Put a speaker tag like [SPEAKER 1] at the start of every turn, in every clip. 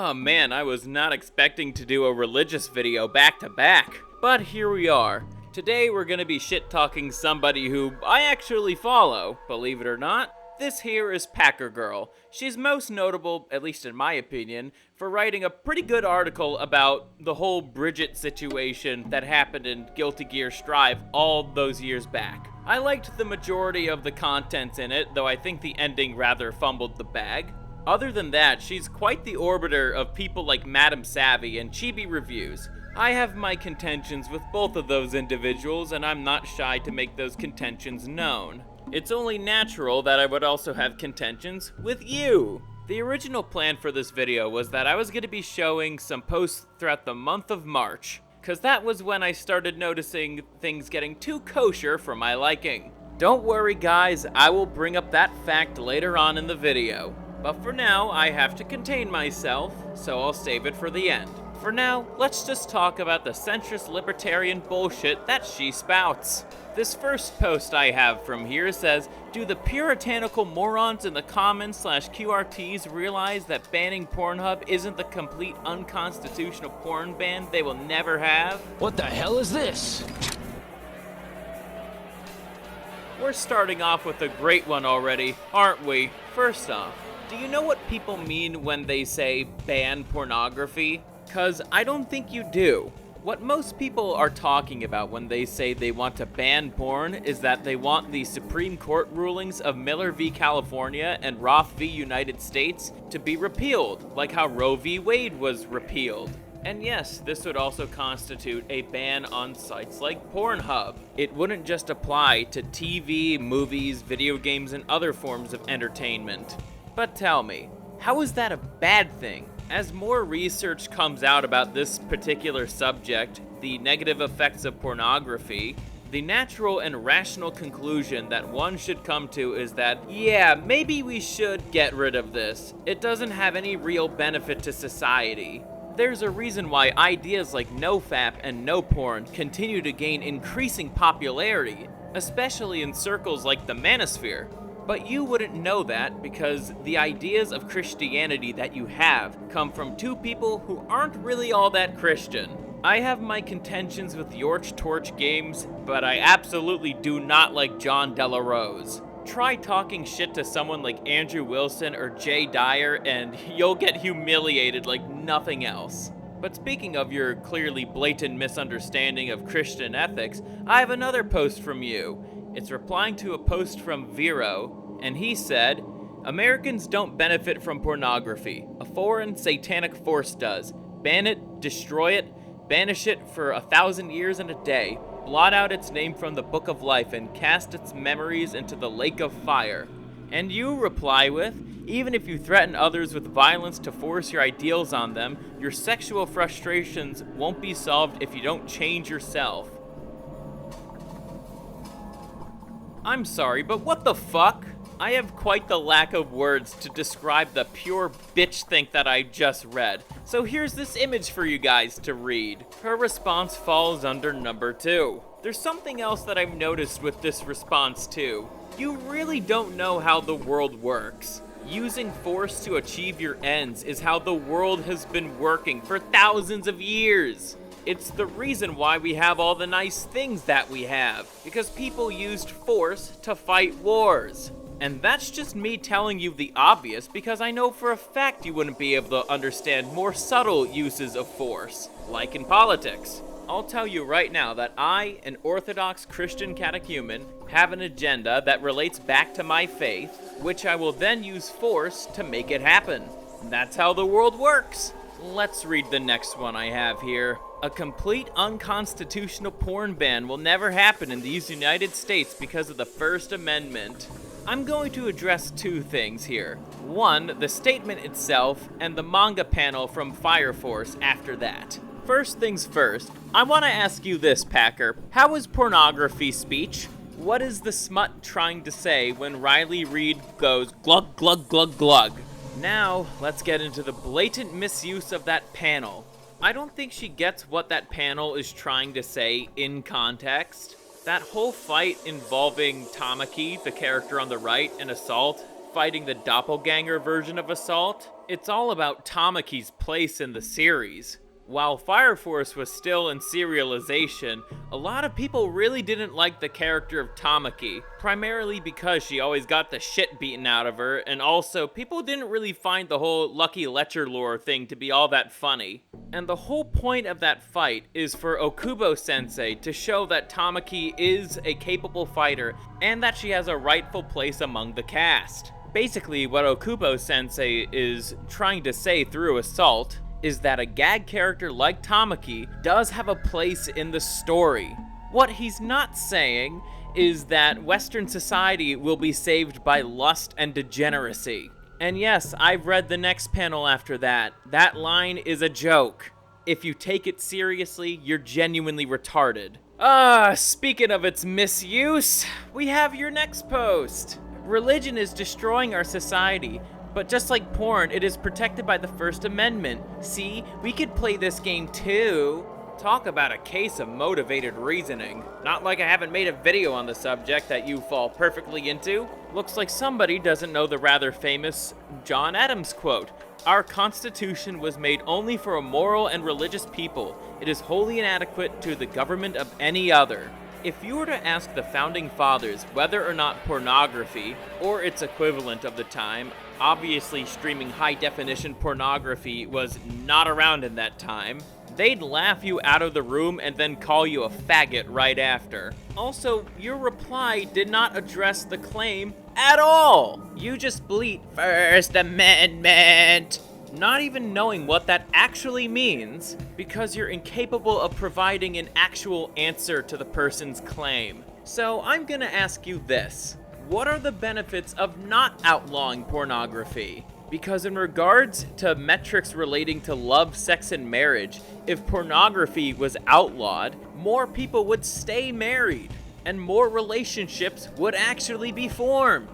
[SPEAKER 1] Oh man, I was not expecting to do a religious video back to back. But here we are. Today we're gonna be shit-talking somebody who I actually follow, believe it or not. This here is Packergirl. She's most notable, at least in my opinion, for writing a pretty good article about the whole Bridget situation that happened in Guilty Gear Strive all those years back. I liked the majority of the content in it, though I think the ending rather fumbled the bag. Other than that, she's quite the orbiter of people like Madam Savvy and Chibi reviews. I have my contentions with both of those individuals, and I'm not shy to make those contentions known. It's only natural that I would also have contentions with you. The original plan for this video was that I was going to be showing some posts throughout the month of March, cause that was when I started noticing things getting too kosher for my liking. Don't worry guys, I will bring up that fact later on in the video. But for now, I have to contain myself, so I'll save it for the end. For now, let's just talk about the centrist libertarian bullshit that she spouts. This first post I have from here says, do the puritanical morons in the comments/QRTs realize that banning Pornhub isn't the complete unconstitutional porn ban they will never have?
[SPEAKER 2] What the hell is this?
[SPEAKER 1] We're starting off with a great one already, aren't we? First off, do you know what people mean when they say ban pornography? Cause I don't think you do. What most people are talking about when they say they want to ban porn is that they want the Supreme Court rulings of Miller v. California and Roth v. United States to be repealed, like how Roe v. Wade was repealed. And yes, this would also constitute a ban on sites like Pornhub. It wouldn't just apply to TV, movies, video games, and other forms of entertainment. But tell me, how is that a bad thing? As more research comes out about this particular subject, the negative effects of pornography, the natural and rational conclusion that one should come to is that, yeah, maybe we should get rid of this. It doesn't have any real benefit to society. There's a reason why ideas like nofap and no porn continue to gain increasing popularity, especially in circles like the manosphere. But you wouldn't know that because the ideas of Christianity that you have come from two people who aren't really all that Christian. I have my contentions with Yorch Torch Games, but I absolutely do not like John Della Rose. Try talking shit to someone like Andrew Wilson or Jay Dyer and you'll get humiliated like nothing else. But speaking of your clearly blatant misunderstanding of Christian ethics, I have another post from you. It's replying to a post from Vero, and he said, Americans don't benefit from pornography. A foreign satanic force does. Ban it, destroy it, banish it for 1,000 years and a day. Blot out its name from the book of life and cast its memories into the lake of fire. And you reply with, even if you threaten others with violence to force your ideals on them, your sexual frustrations won't be solved if you don't change yourself. I'm sorry, but what the fuck? I have quite the lack of words to describe the pure bitch think that I just read. So here's this image for you guys to read. Her response falls under number 2. There's something else that I've noticed with this response too. You really don't know how the world works. Using force to achieve your ends is how the world has been working for thousands of years. It's the reason why we have all the nice things that we have, because people used force to fight wars. And that's just me telling you the obvious because I know for a fact you wouldn't be able to understand more subtle uses of force, like in politics. I'll tell you right now that I, an Orthodox Christian catechumen, have an agenda that relates back to my faith, which I will then use force to make it happen. That's how the world works. Let's read the next one I have here. A complete unconstitutional porn ban will never happen in these United States because of the First Amendment. I'm going to address two things here. One, the statement itself, and the manga panel from Fire Force after that. First things first, I want to ask you this, Packer. How is pornography speech? What is the smut trying to say when Riley Reid goes glug glug glug glug? Now, let's get into the blatant misuse of that panel. I don't think she gets what that panel is trying to say in context. That whole fight involving Tamaki, the character on the right, and Assault, fighting the doppelganger version of Assault, It's all about Tamaki's place in the series. While Fire Force was still in serialization, a lot of people really didn't like the character of Tamaki, primarily because she always got the shit beaten out of her, and also people didn't really find the whole Lucky Lecher lore thing to be all that funny. And the whole point of that fight is for Okubo-sensei to show that Tamaki is a capable fighter, and that she has a rightful place among the cast. Basically, what Okubo-sensei is trying to say through Assault is that a gag character like Tamaki does have a place in the story. What he's not saying is that Western society will be saved by lust and degeneracy. And yes, I've read the next panel after that. That line is a joke. If you take it seriously, you're genuinely retarded. Speaking of its misuse, we have your next post. Religion is destroying our society. But just like porn, it is protected by the First Amendment. See, we could play this game too. Talk about a case of motivated reasoning. Not like I haven't made a video on the subject that you fall perfectly into. Looks like somebody doesn't know the rather famous John Adams quote. Our Constitution was made only for a moral and religious people. It is wholly inadequate to the government of any other. If you were to ask the Founding Fathers whether or not pornography, or its equivalent of the time, obviously streaming high-definition pornography was not around in that time, they'd laugh you out of the room and then call you a faggot right after. Also, your reply did not address the claim at all! You just bleat, First Amendment, not even knowing what that actually means, because you're incapable of providing an actual answer to the person's claim. So I'm gonna ask you this. What are the benefits of not outlawing pornography? Because in regards to metrics relating to love, sex, and marriage, if pornography was outlawed, more people would stay married, and more relationships would actually be formed.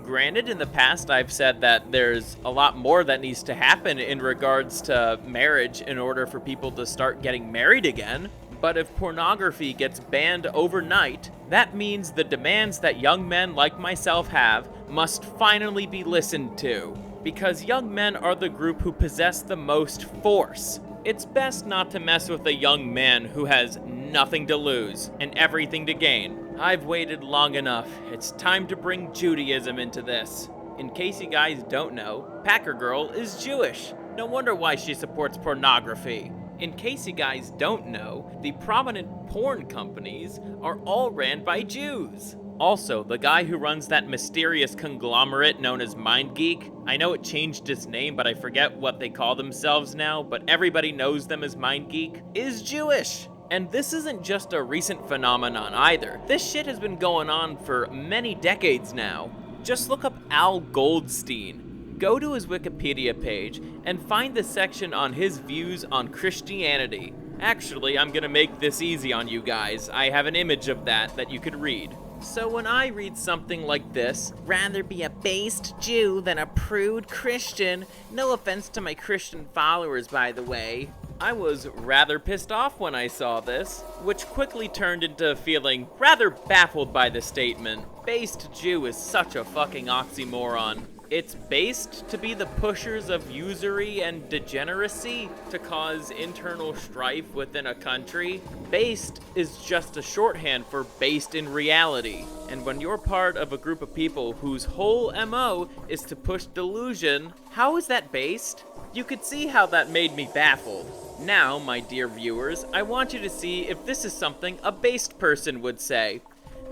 [SPEAKER 1] Granted, in the past I've said that there's a lot more that needs to happen in regards to marriage in order for people to start getting married again. But if pornography gets banned overnight, that means the demands that young men like myself have must finally be listened to. Because young men are the group who possess the most force. It's best not to mess with a young man who has nothing to lose and everything to gain. I've waited long enough. It's time to bring Judaism into this. In case you guys don't know, Packergirl is Jewish. No wonder why she supports pornography. In case you guys don't know, the prominent porn companies are all ran by Jews. Also, the guy who runs that mysterious conglomerate known as MindGeek, I know it changed its name, but I forget what they call themselves now, but everybody knows them as MindGeek, is Jewish. And this isn't just a recent phenomenon either. This shit has been going on for many decades now. Just look up Al Goldstein. Go to his Wikipedia page and find the section on his views on Christianity. Actually, I'm gonna make this easy on you guys. I have an image of that you could read. So when I read something like this, rather be a based Jew than a prude Christian, no offense to my Christian followers by the way, I was rather pissed off when I saw this, which quickly turned into feeling rather baffled by the statement. Based Jew is such a fucking oxymoron. It's based to be the pushers of usury and degeneracy to cause internal strife within a country. Based is just a shorthand for based in reality. And when you're part of a group of people whose whole MO is to push delusion, how is that based? You could see how that made me baffled. Now, my dear viewers, I want you to see if this is something a based person would say.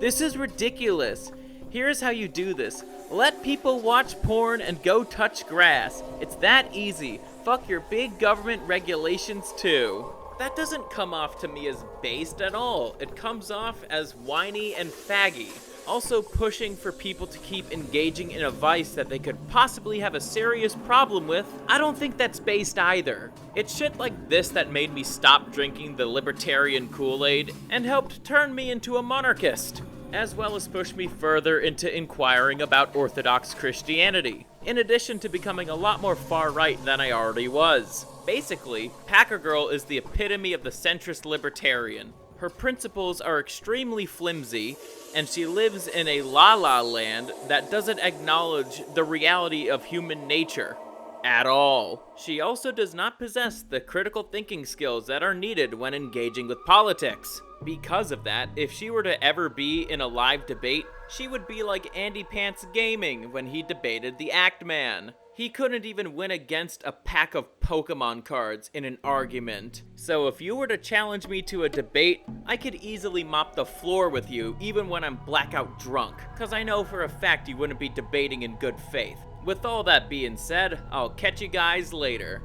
[SPEAKER 1] This is ridiculous. Here's how you do this. Let people watch porn and go touch grass. It's that easy. Fuck your big government regulations too. That doesn't come off to me as based at all. It comes off as whiny and faggy. Also pushing for people to keep engaging in a vice that they could possibly have a serious problem with, I don't think that's based either. It's shit like this that made me stop drinking the Libertarian Kool-Aid and helped turn me into a monarchist, as well as push me further into inquiring about Orthodox Christianity, in addition to becoming a lot more far-right than I already was. Basically, Packergirl is the epitome of the centrist libertarian. Her principles are extremely flimsy, and she lives in a la-la land that doesn't acknowledge the reality of human nature. at all. She also does not possess the critical thinking skills that are needed when engaging with politics. Because of that, if she were to ever be in a live debate, she would be like Andy Pants Gaming when he debated the Act Man. He couldn't even win against a pack of Pokemon cards in an argument. So if you were to challenge me to a debate, I could easily mop the floor with you even when I'm blackout drunk, cause I know for a fact you wouldn't be debating in good faith. With all that being said, I'll catch you guys later.